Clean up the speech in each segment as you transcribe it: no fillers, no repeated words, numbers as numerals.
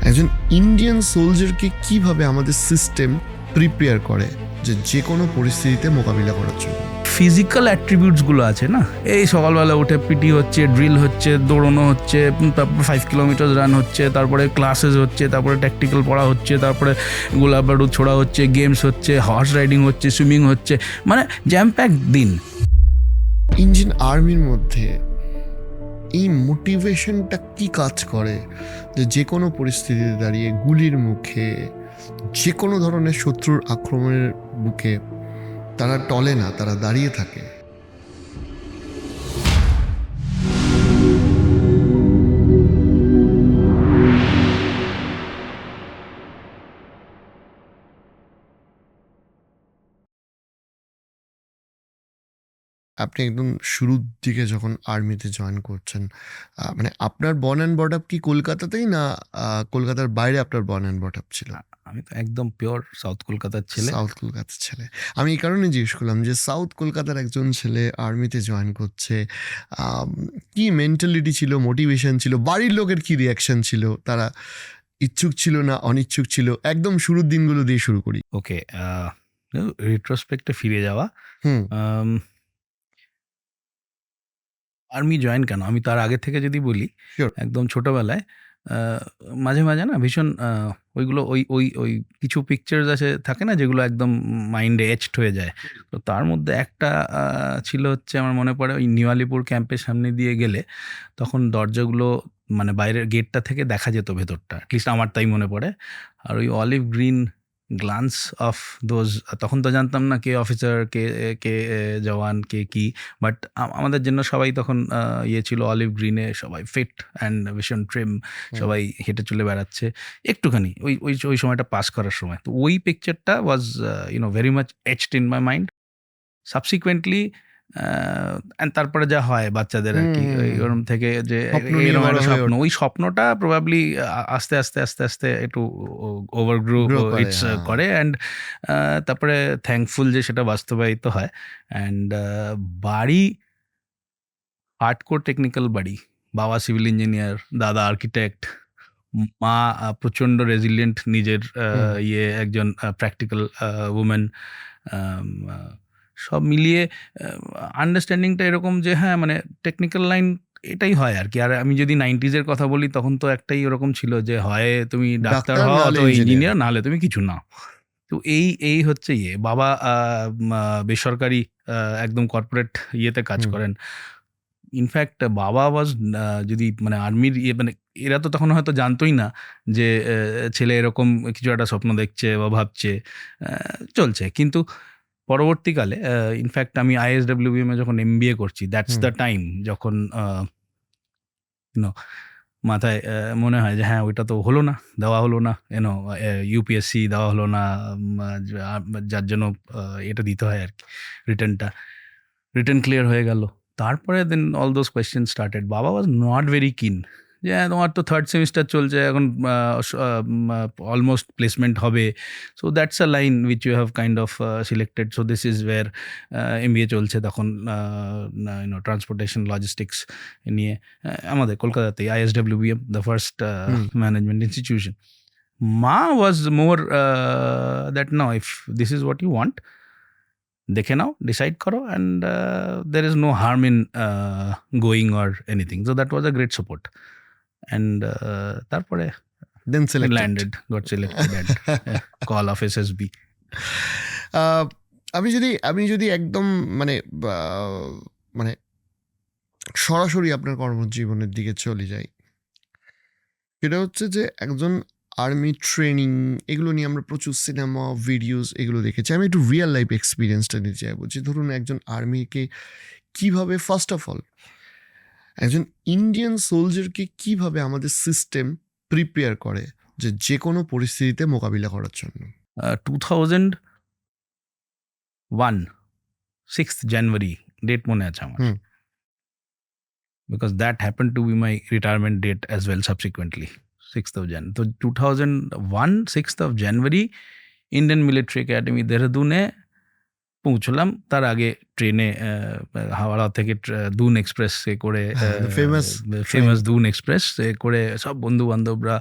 একজন ইন্ডিয়ান সোলজারকে কিভাবে আমাদের সিস্টেম প্রিপেয়ার করে যে কোনো পরিস্থিতিতে মোকাবিলা করার জন্য? ফিজিক্যাল অ্যাট্রিবিউটসগুলো আছে না, এই সকালবেলা উঠে পিটি হচ্ছে, ড্রিল হচ্ছে, দৌড়ানো হচ্ছে, তারপর 5 কিলোমিটার রান হচ্ছে, তারপরে ক্লাসেস হচ্ছে, তারপরে ট্যাকটিক্যাল পড়া হচ্ছে, তারপরে গোলা বারুদ ছোড়া হচ্ছে, গেমস হচ্ছে, হর্স রাইডিং হচ্ছে, সুইমিং হচ্ছে, মানে জ্যাম প্যাক দিন। ইন্ডিয়ান আর্মির মধ্যে এই মোটিভেশনটা কি কাজ করে যে কোনো পরিস্থিতিতে দাঁড়িয়ে গুলির মুখে, যে কোনো ধরনের শত্রুর আক্রমণের বুকে তারা টলে না, তারা দাঁড়িয়ে থাকে? আপনি একদম শুরুর দিকে যখন আর্মিতে জয়েন করছেন, মানে আপনার বর্ন অ্যান্ড বট আপ কি কলকাতাতেই, না কলকাতার বাইরে আপনার বর্ন অ্যান্ড বট আপ ছিল? আমি তো একদম পিওর সাউথ কলকাতার ছেলে। সাউথ কলকাতার ছেলে। আমি এই কারণে জিজ্ঞেস করলাম যে সাউথ কলকাতার একজন ছেলে আর্মিতে জয়েন করছে, কি মেন্টালিটি ছিল, মোটিভেশন ছিল, বাড়ির লোকের কি রিয়াকশন ছিল, তারা ইচ্ছুক ছিল না অনিচ্ছুক ছিল? একদম শুরুর দিনগুলো দিয়ে শুরু করি। ওকে, রিট্রোস্পেক্টে ফিরে যাওয়া। হুম। আর্মি জয়েন কেন, আমি তার আগে থেকে যদি বলি, শিওর। একদম ছোটবেলায় মাঝে মাঝে না ভীষণ ওইগুলো ওই ওই ওই কিছু পিকচার্স আছে থাকে না, যেগুলো একদম মাইন্ডে এচড হয়ে যায়। তো তার মধ্যে একটা ছিল হচ্ছে, আমার মনে পড়ে, ওই নিউ আলিপুর ক্যাম্পের সামনে দিয়ে গেলে তখন দরজাগুলো, মানে বাইরের গেটটা থেকে দেখা যেত ভেতরটা, অ্যাটলিস্ট আমার তাই মনে পড়ে। আর ওই olive green glance of those, তখন তো জানতাম না কে অফিসার, কে কে জওয়ান, কে কি, বাট আমাদের জন্য সবাই তখন ইয়ে ছিল, অলিভ গ্রিনে সবাই ফিট অ্যান্ড ভীষণ ট্রিম, সবাই হেঁটে চলে বেড়াচ্ছে একটুখানি, ওই ওই ওই সময়টা পাস করার সময়। তো ওই পিকচারটা was very much etched in my mind. Subsequently and তারপরে যা হয় বাচ্চাদের আর কি, ওরম থেকে যে স্বপ্ন নিয়ে এরকম বড় একটা হয়ে স্বপ্ন, ওই স্বপ্নটা প্রবাবলি আস্তে আস্তে আস্তে আস্তে একটু ওভারগ্রো গ্রো করে। ইটস হ্যাঁ। করে, অ্যান্ড তারপরে থ্যাঙ্কফুল যে সেটা বাস্তবায়িত হয়। অ্যান্ড বাড়ি হার্ডকোর টেকনিক্যাল বাড়ি, বাবা সিভিল ইঞ্জিনিয়ার, দাদা আর্কিটেক্ট, মা প্রচণ্ড রেজিলিয়েন্ট, নিজের ইয়ে একজন প্র্যাকটিক্যাল উমেন। সব মিলিয়ে আন্ডারস্ট্যান্ডিংটা এরকম যে হ্যাঁ, মানে টেকনিক্যাল লাইন এটাই হয় আর কি। আর আমি যদি 90s-এর কথা বলি, তখন তো একটাই ওরকম ছিল যে হয় তুমি ডাক্তার হও, নাহলে অথবা ইঞ্জিনিয়ার। ইঞ্জিনিয়ার, নাহলে তুমি কিছু না। তো এই এই হচ্ছে ইয়ে। বাবা বেসরকারি একদম কর্পোরেট ইয়েতে কাজ করেন। ইনফ্যাক্ট বাবা ওয়াজ, যদি মানে আর্মির ইয়ে, মানে এরা তো তখন হয়তো জানতোই না যে ছেলে এরকম কিছু একটা স্বপ্ন দেখছে বা ভাবছে, চলছে। কিন্তু পরবর্তীকালে ইনফ্যাক্ট আমি ISWBM এ যখন MBA করছি, দ্যাটস দ্য টাইম যখন মাথায় মনে হয় যে হ্যাঁ, ওইটা তো হলো না, দেওয়া হলো না, UPSC দেওয়া হলো না, যার জন্য এটা দিতে হয় আর কি, রিটেন ক্লিয়ার হয়ে গেল। তারপরে দেন অল দোজ কোয়েশ্চেন স্টার্টেড। বাবা ওয়াজ নট ভেরি কিন যে হ্যাঁ, তোমার তো 3rd সেমিস্টার চলছে এখন, অলমোস্ট প্লেসমেন্ট হবে, so that's a line which you have kind of selected, so this is where MBA চলছে তখন, ট্রান্সপোর্টেশন লজিস্টিক্স নিয়ে, আমাদের কলকাতাতেই ISWBM, the first management institution. মা was more that, now if this is what you want, দেখে নাও, decide করো, and there is no harm in going or anything. So that was a great support. And তারপরে then selected. Landed, goat selected at call of SSB। আমি যদি একদম মানে মানে সরাসরি আপনার কর্মজীবনের দিকে চলে যাই, সেটা হচ্ছে যে একজন আর্মি ট্রেনিং, এগুলো নিয়ে আমরা প্রচুর সিনেমা ভিডিওস এগুলো দেখেছি। আমি একটু রিয়েল লাইফ এক্সপিরিয়েন্সটা নিতে চাইবো যে ধরুন একজন আর্মিকে কিভাবে, ফার্স্ট অফ অল একজন ইন্ডিয়ান সোলজারকে কিভাবে আমাদের সিস্টেম প্রিপেয়ার করে যে কোনো পরিস্থিতিতে মোকাবিলা করার জন্য? 2001 6th জানুয়ারি, ডেট মনে আছে আমার, because that happen to be my retirement date as well subsequently, 6th of Jan। তো 2001 6th of January Indian military academy দেহরাদুনে পৌঁছলাম। তার আগে ট্রেনে হাওড়া থেকে দুন এক্সপ্রেসে করে, ফেমাস ফেমাস দুন এক্সপ্রেস করে সব বন্ধু বান্ধবরা,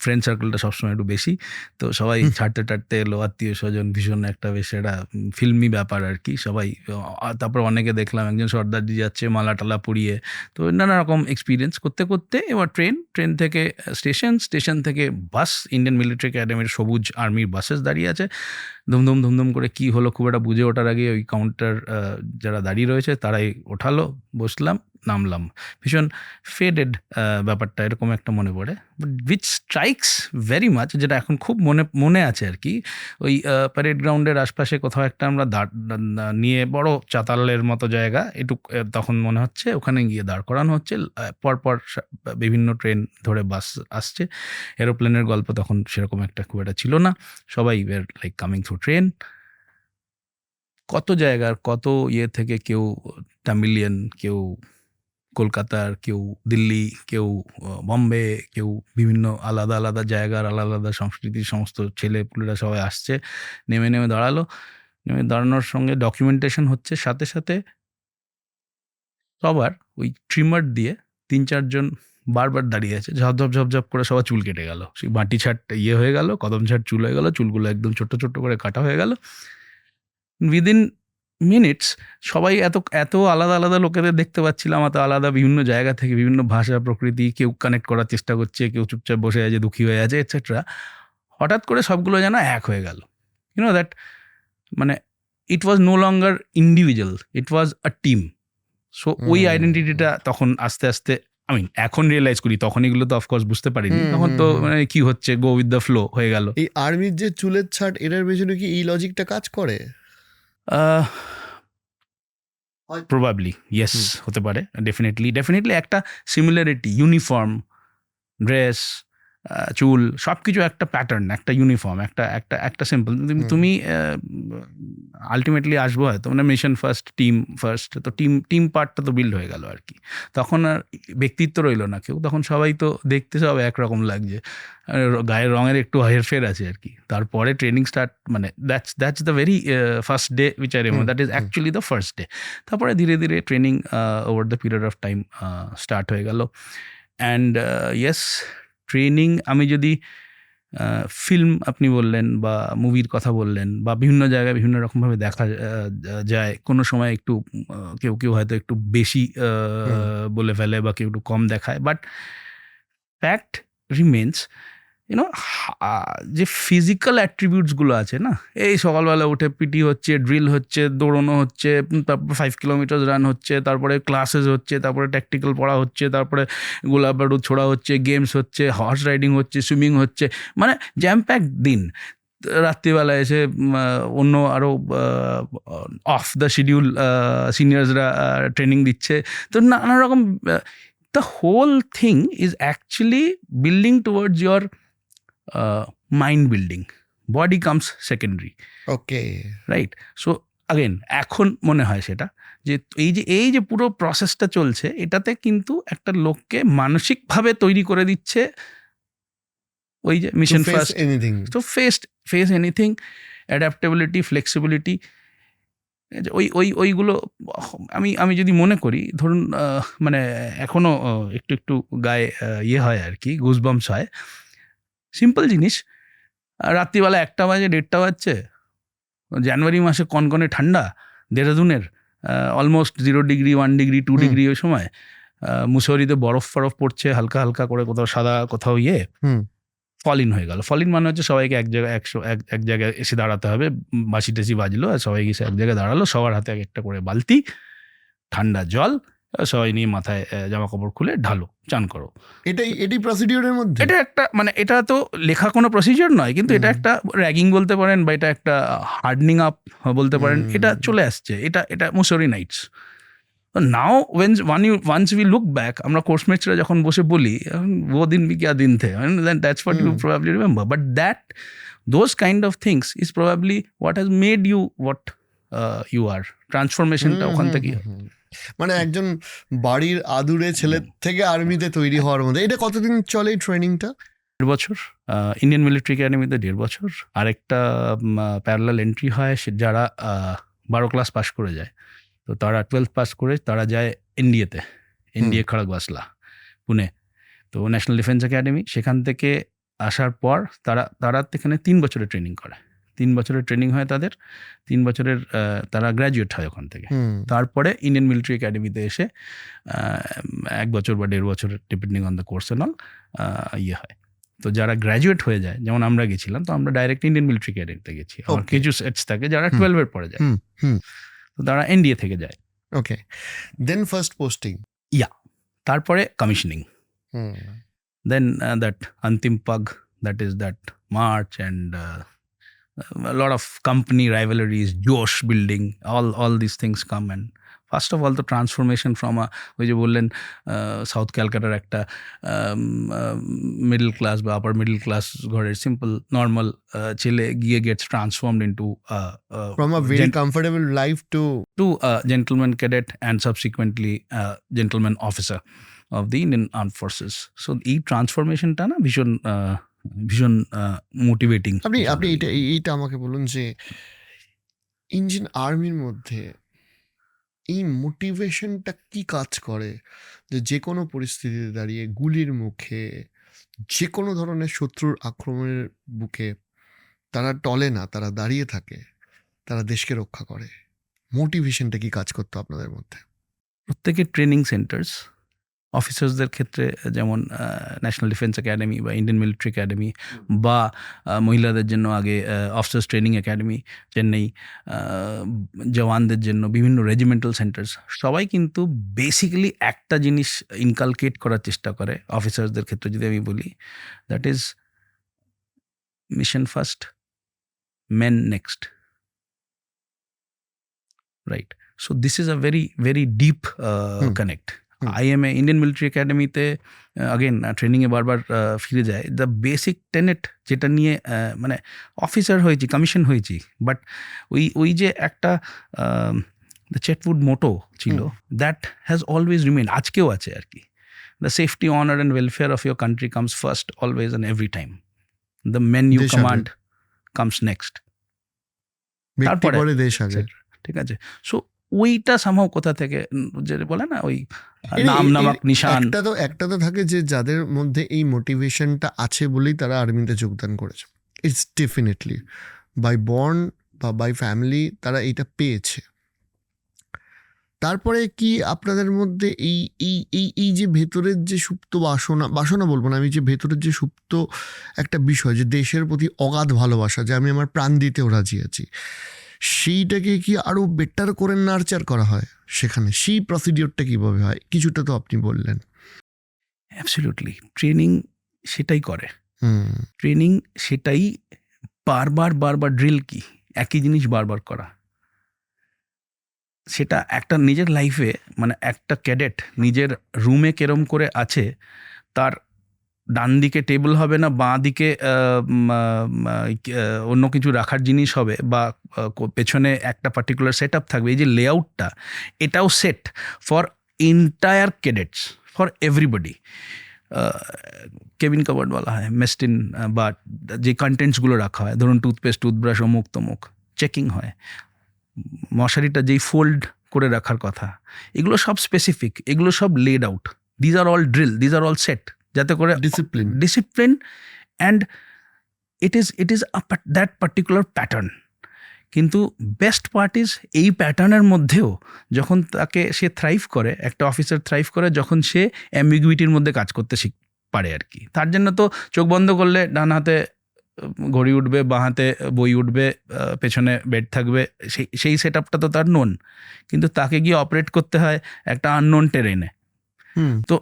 ফ্রেন্ড সার্কেলটা সবসময় একটু বেশি, তো সবাই ছাড়তে টাড়তে এলো, আত্মীয় স্বজন, ভীষণ একটা বেশ একটা ফিল্মি ব্যাপার আর কি সবাই। তারপর অনেকে দেখলাম একজন সর্দারজি যাচ্ছে মালা টালা পরিয়ে, তো নানা রকম এক্সপিরিয়েন্স করতে করতে এবার ট্রেন থেকে স্টেশন থেকে বাস, ইন্ডিয়ান মিলিটারি একাডেমির সবুজ আর্মির বাসেস দাঁড়িয়ে আছে, ধুমধুম করে কি হলো খুব একটা বুঝে ওঠার আগে ওই কাউন্টার যারা দাঁড়িয়ে রয়েছে তারাই ওঠালো, বসলাম, নামলাম। ভীষণ ফেডেড ব্যাপারটা এরকম একটা মনে পড়ে, but which strikes very much, যেটা এখন খুব মনে আছে আর কি। ওই প্যারেড গ্রাউন্ডের আশপাশে কোথাও একটা আমরা নিয়ে বড় চাতালের মতো জায়গা এটুক, তখন মনে হচ্ছে ওখানে গিয়ে দাঁড় করানো হচ্ছে, পরপর বিভিন্ন ট্রেন ধরে বাস আসছে। এরোপ্লেনের গল্প তখন সেরকম একটা খুব একটা ছিল না, সবাই লাইক কামিং থ্রু ট্রেন। কত জায়গার কত ইয়ে থেকে, কেউ তামিলিয়ান, কেউ কলকাতার, কেউ দিল্লি, কেউ বম্বে, কেউ বিভিন্ন আলাদা আলাদা জায়গার আলাদা আলাদা সংস্কৃতির সমস্ত ছেলেপুলেরা সবাই আসছে, নেমে দাঁড়ালো। নেমে দাঁড়ানোর সঙ্গে ডকুমেন্টেশন হচ্ছে, সাথে সাথে সবার ওই ট্রিমার দিয়ে ৩-৪ জন বারবার দাঁড়িয়ে আছে, ঝপঝপ করে সবার চুল কেটে গেল, সেই মাটি ছাট ইয়ে হয়ে গেল, কদম ছাট চুল হয়ে গেল, চুলগুলো একদম ছোট্ট করে কাটা হয়ে গেল। উইদিন মিনিটস সবাই এত আলাদা আলাদা লোকেদের দেখতে পাচ্ছিলাম, এত আলাদা বিভিন্ন জায়গা থেকে, বিভিন্ন ভাষা, প্রকৃতি, কেউ কানেক্ট করার চেষ্টা করছে, কেউ চুপচাপ বসে আছে, দুঃখী হয়ে আছে, এটসেট্রা। হঠাৎ করে সবগুলো যেন এক হয়ে গেল, ইউনো দ্যাট, মানে it was no longer individual, it was a team. So ওই আইডেন্টিটিটা তখন আস্তে আস্তে, এখন রিয়েলাইজ করি, তখন এগুলো তো অফকোর্স বুঝতে পারিনি, তখন তো মানে কি হচ্ছে, গো উইথ দ্য ফ্লো হয়ে গেল। এই আর্মির যে চুলের ছাট, এটার পেছনে কি এই লজিকটা কাজ করে? প্রবাবলি ইয়েস, হতে পারে। ডেফিনেটলি একটা সিমিলারিটি, ইউনিফর্ম, ড্রেস, চুল, সব কিছু একটা প্যাটার্ন, একটা ইউনিফর্ম, একটা সিম্পল। তুমি আলটিমেটলি আসবো হয়তো মানে মিশন ফার্স্ট, টিম ফার্স্ট, তো টিম পার্টটা তো বিল্ড হয়ে গেল আর কি। তখন আর ব্যক্তিত্ব রইলো না কেউ, তখন সবাই তো দেখতে সব একরকম লাগছে, গায়ের রঙের একটু হেরফের আছে আর কি। তারপরে ট্রেনিং স্টার্ট, মানে that's the very first day which I remember, that is actually the first day. তারপরে ধীরে ধীরে training over the period of time start হয়ে গেল। অ্যান্ড ইয়েস, ট্রেনিং, আমি যদি ফিল্ম আপনি বললেন বা মুভির কথা বললেন, বা বিভিন্ন জায়গায় বিভিন্ন রকমভাবে দেখা যায়, কোনো সময় একটু কেউ হয়তো একটু বেশি বলে ফেলে, বা কেউ একটু কম দেখায়, বাট ফ্যাক্ট রিমেন্স, ইউনো, যে ফিজিক্যাল অ্যাট্রিবিউটসগুলো আছে না, এই সকালবেলা উঠে পিটি হচ্ছে, ড্রিল হচ্ছে, দৌড়ানো হচ্ছে, তারপর 5 কিলোমিটার রান হচ্ছে, তারপরে ক্লাসেস হচ্ছে, তারপরে ট্যাকটিক্যাল পড়া হচ্ছে, তারপরে গোলা বারুদ ছোড়া হচ্ছে, গেমস হচ্ছে, হর্স রাইডিং হচ্ছে, সুইমিং হচ্ছে, মানে জ্যাম প্যাক দিন। রাত্রিবেলা এসে অন্য আরও অফ দ্য শিডিউল সিনিয়র্সরা ট্রেনিং দিচ্ছে, তো নানা রকম। The whole thing is actually building towards your mind building, body comes secondary, okay, right? So again এখন মনে হয় সেটা, যে এই যে পুরো প্রসেসটা চলছে, এটাতে কিন্তু একটা লোককে মানসিকভাবে তৈরি করে দিচ্ছে ওই যে মিশন ফার্স্ট, তো ফেস এনিথিং, অ্যাডাপ্টেবিলিটি, ফ্লেক্সিবিলিটি, ওইগুলো আমি যদি মনে করি, ধরুন মানে এখনও একটু গায়ে ইয়ে হয় আর কি, গুজবাম্পস হয়। সিম্পল জিনিস, রাত্রিবেলা 1টা বাজে, 1:30 বাজছে, জানুয়ারি মাসে কনকনে ঠান্ডা, দেহরাদুনের অলমোস্ট 0 ডিগ্রি, 1 ডিগ্রি, 2 ডিগ্রি ওই সময়, মুসৌরিতে বরফ পড়ছে হালকা হালকা করে, কোথাও সাদা, কোথাও ফল ইন হয়ে গেল। ফল ইন মানে হচ্ছে সবাইকে এক জায়গায় এক জায়গায় এসে দাঁড়াতে হবে, বাঁশি টাসি বাজলো, আর সবাই এসে এক জায়গায় দাঁড়ালো, সবার হাতে একটা করে বালতি, ঠান্ডা জল, সবাই নিয়ে মাথায় জামা কাপড় খুলে ঢালো, চান করো। এটাই প্রসিডিওরের মধ্যে, এটা একটা, মানে এটা তো লেখা কোনো প্রসিডিওর নয়, কিন্তু এটা একটা র্যাগিং বলতে পারেন, বা এটা একটা হার্ডনিং আপ বলতে পারেন, এটা চলে আসছে, এটা Mussoorie nights. Now once we look back, আমরা কোর্সমেটসরা যখন বসে বলি, ও দিন ভি ক্যা দিন the, that's what you probably remember, but those kind of things is probably what has made you what you are. ট্রান্সফরমেশনটা ওখান থেকে, মানে একজন বাড়ির আদুরে ছেলের থেকে আর্মিতে তৈরি হওয়ার মধ্যে। এটা কতদিন চলে এই ট্রেনিংটা? 1.5 বছর ইন্ডিয়ান মিলিটারি একাডেমিতে, 1.5 বছর। আরেকটা প্যারালাল এন্ট্রি হয়, যারা 12 ক্লাস পাস করে যায়, তো তারা 12th পাস করে তারা যায় এনডিএতে, এনডিএ খড়গবাসলা, পুনে। তো ন্যাশনাল ডিফেন্স একাডেমি, সেখান থেকে আসার পর তারা এখানে 3 বছরের ট্রেনিং করে। 3 বছরের ট্রেনিং হয় তাদের, 3 বছরের তারা গ্র্যাজুয়েট হয় ওখান থেকে। হুম তারপরে ইন্ডিয়ান মিলিটারি একাডেমিতে এসে 1 বছর বা 1.5 বছর depending on the course and all হয়। তো যারা গ্র্যাজুয়েট হয়ে যায়, যেমন আমরা গেছিলাম, তো আমরা ডাইরেক্ট ইন্ডিয়ান মিলিটারি একাডেমিতে গেছি। আর Okay. কিছু সেটস থাকে যারা হুম। 12 এর পরে যায়, হুম হুম তো তারা এনডিএ থেকে যায়। ওকে, দেন ফার্স্ট পোস্টিং। তারপরে commissioning, hmm then that antim pug, that is that march and a lot of company rivalries, josh building, all these things come. And first of all the transformation from a ওই যে বললেন south ক্যালকাটার একটা middle class বা upper middle class ঘরের simple normal ছেলে গিয়ে gets transformed into from a very comfortable life to a gentleman cadet and subsequently gentleman officer of the Indian Armed Forces. So এই ট্রান্সফরমেশনটা না ভীষণ ভীষণ মোটিভেটিং। আপনি এইটা আমাকে বলুন যে ইন্ডিয়ান আর্মির মধ্যে এই মোটিভেশনটা কি কাজ করে, যে কোনো পরিস্থিতিতে দাঁড়িয়ে গুলির মুখে, যে কোনো ধরনের শত্রুর আক্রমণের বুকে তারা টলে না, তারা দাঁড়িয়ে থাকে, তারা দেশকে রক্ষা করে। মোটিভেশনটা কি কাজ করতো আপনাদের মধ্যে? প্রত্যেকের ট্রেনিং সেন্টার্স, অফিসার্সদের ক্ষেত্রে যেমন ন্যাশনাল ডিফেন্স একাডেমি বা ইন্ডিয়ান মিলিটারি একাডেমি, বা মহিলাদের জন্য আগে অফিসার্স ট্রেনিং একাডেমি চেন্নাই, জওয়ানদের জন্য বিভিন্ন রেজিমেন্টাল সেন্টার্স, সবাই কিন্তু বেসিক্যালি একটা জিনিস ইনকালকেট করার চেষ্টা করে। অফিসার্সদের ক্ষেত্রে যদি আমি বলি, that is mission first, men next, right? So this is a very very deep connect. IMA Indian military একাডেমিতে আগেন ট্রেনিংয়ে বারবার ফিরে যায়। দ্য বেসিক টেনেট যেটা নিয়ে মানে অফিসার হয়েছি, কমিশন হয়েছি, বাট ওই যে একটা দ্য চেটউড মোটো ছিল, দ্যাট হ্যাজ অলওয়েজ রিমেইন, আজকেও আছে আর কি। The safety, honour and welfare of your country comes first, always and every time. The men you দেশ আগে। কমান্ড কামস নেক্সট, ব্যক্তি তারপরে পরে দেশ আগে। ঠিক আছে? সো ওইটা সামহাও কোথা থেকে যে বলে না ওই নাম নামক নিশান, একটা তো থাকে যে যাদের মধ্যে এই মোটিভেশনটা আছে বলেই তারা আর্মিতে যোগদান করেছে। ইটস ডেফিনেটলি বাই বর্ন বা বাই ফ্যামিলি তারা এইটা পেয়েছে। তারপরে কি আপনাদের মধ্যে এই এই এই এই যে ভেতরের যে সুপ্ত বাসনা বলবো না আমি, যে ভেতরের যে সুপ্ত একটা বিষয়, যে দেশের প্রতি অগাধ ভালোবাসা, যে আমি আমার প্রাণ দিতেও রাজি আছি, সেইটাকে কি আরো বেটার করে নার্চার করা হয় সেখানে? সেই প্রসিডিওরটা কিভাবে হয়? কিছুটা তো আপনি বললেন। অ্যাবসলিউটলি ট্রেনিং সেটাই করে। হুম ট্রেনিং সেটাই বারবার ড্রিল কি একই জিনিস বারবার করা। সেটা একটা নিজের লাইফে, মানে একটা ক্যাডেট নিজের রুমে কেরম করে আছে, তার ডান দিকে টেবিল হবে না, বাঁ দিকে অন্য কিছু রাখার জিনিস হবে, বা পেছনে একটা পার্টিকুলার সেট আপ থাকবে। এই যে লেআউটটা, এটাও set for entire cadets, for everybody. Cabin covered বলা হয়, মেস্টিন, বা যে কন্টেন্টসগুলো রাখা হয়, ধরুন টুথপেস্ট, টুথব্রাশ, অমুক তমুক, চেকিং হয়। মশারিটা যেই ফোল্ড করে রাখার কথা, এগুলো সব স্পেসিফিক, এগুলো সব laid out. These are all drill, these are all set, যাতে করে discipline and it is that particular pattern. কিন্তু বেস্ট পার্ট ইজ এই প্যাটার্নের মধ্যেও যখন তাকে সে থ্রাইভ করে, একটা অফিসার থ্রাইভ করে যখন সে অ্যাম্বিগুইটির মধ্যে কাজ করতে পারে আর কি। তার জন্য তো চোখ বন্ধ করলে ডান হাতে ঘড়ি উঠবে, বাঁ হাতে বই উঠবে, পেছনে বেড থাকবে, সেই সেট আপটা তো তার নোন, কিন্তু তাকে গিয়ে অপারেট করতে হয় একটা আননোন টেরেনে। তো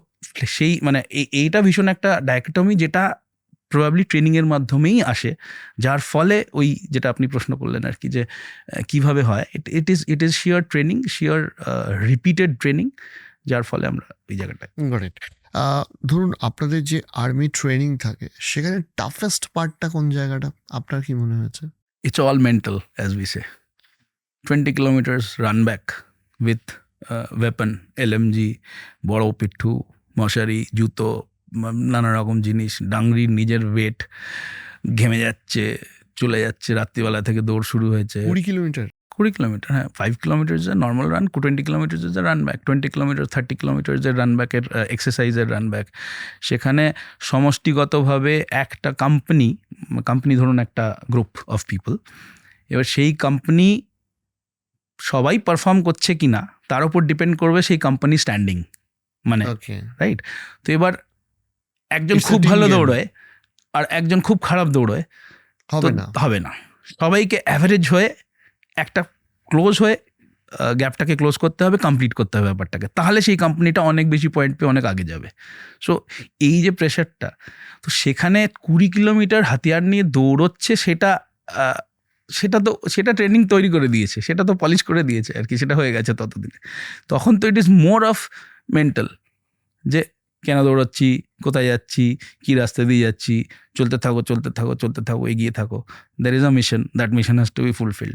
সেই মানে এইটা ভীষণ একটা ডায়কটমি, যেটা প্রবাবলি ট্রেনিংয়ের মাধ্যমেই আসে, যার ফলে ওই যেটা আপনি প্রশ্ন করলেন আর কি, যে কিভাবে হয়, it is sure training, sure repeated training, যার ফলে আমরা ওই জায়গাটায়। ধরুন আপনাদের যে আর্মি ট্রেনিং থাকে, সেখানে টাফেস্ট পার্টটা কোন জায়গাটা আপনার কি মনে হয়েছে? It's all mental, as we say. 20 kilometers run back with weapon, LMG, বড় পিঠু, মশারি, জুতো, নানা রকম জিনিস, ডাংরির নিজের ওয়েট, ঘেমে যাচ্ছে, চলে যাচ্ছে, রাত্রিবেলা থেকে দৌড় শুরু হয়েছে। 20 কিলোমিটার? 20 কিলোমিটার, হ্যাঁ 5 kilometre is a normal run, 20 kilometre is a run back, 20 kilometre 30 kilometre is a run ব্যাকের এক্সারসাইজের রান ব্যাক। সেখানে সমষ্টিগতভাবে একটা কোম্পানি ধরুন একটা গ্রুপ অফ পিপল, এবার সেই কোম্পানি সবাই পারফর্ম করছে কি না তার উপর ডিপেন্ড করবে সেই কোম্পানি স্ট্যান্ডিং, মানে ওকে, রাইট। তো এবার একজন It's a খুব team ভালো game. দৌড়য় আর একজন খুব খারাপ দৌড়য়, তো হবে না। হবে না। সবাইকে অ্যাভারেজ হয়ে একটা ক্লোজ হয়ে গ্যাপটাকে ক্লোজ করতে হবে, কমপ্লিট করতে হবে ব্যাপারটাকে, তাহলে সেই কোম্পানিটা অনেক বেশি পয়েন্ট পেয়ে অনেক আগে যাবে। সো এই যে প্রেশারটা, তো সেখানে 20 কিলোমিটার হাতিয়ার নিয়ে দৌড়চ্ছে, সেটা ট্রেনিং তৈরি করে দিয়েছে, সেটা তো পলিশ করে দিয়েছে আর কি, সেটা হয়ে গেছে ততদিনে। তখন তো it is more of mental, যে কেন দৌড়াচ্ছি, কোথায় যাচ্ছি, কী রাস্তা দিয়ে যাচ্ছি, চলতে থাকো, এগিয়ে থাকো। There is a mission, that mission has to be fulfilled.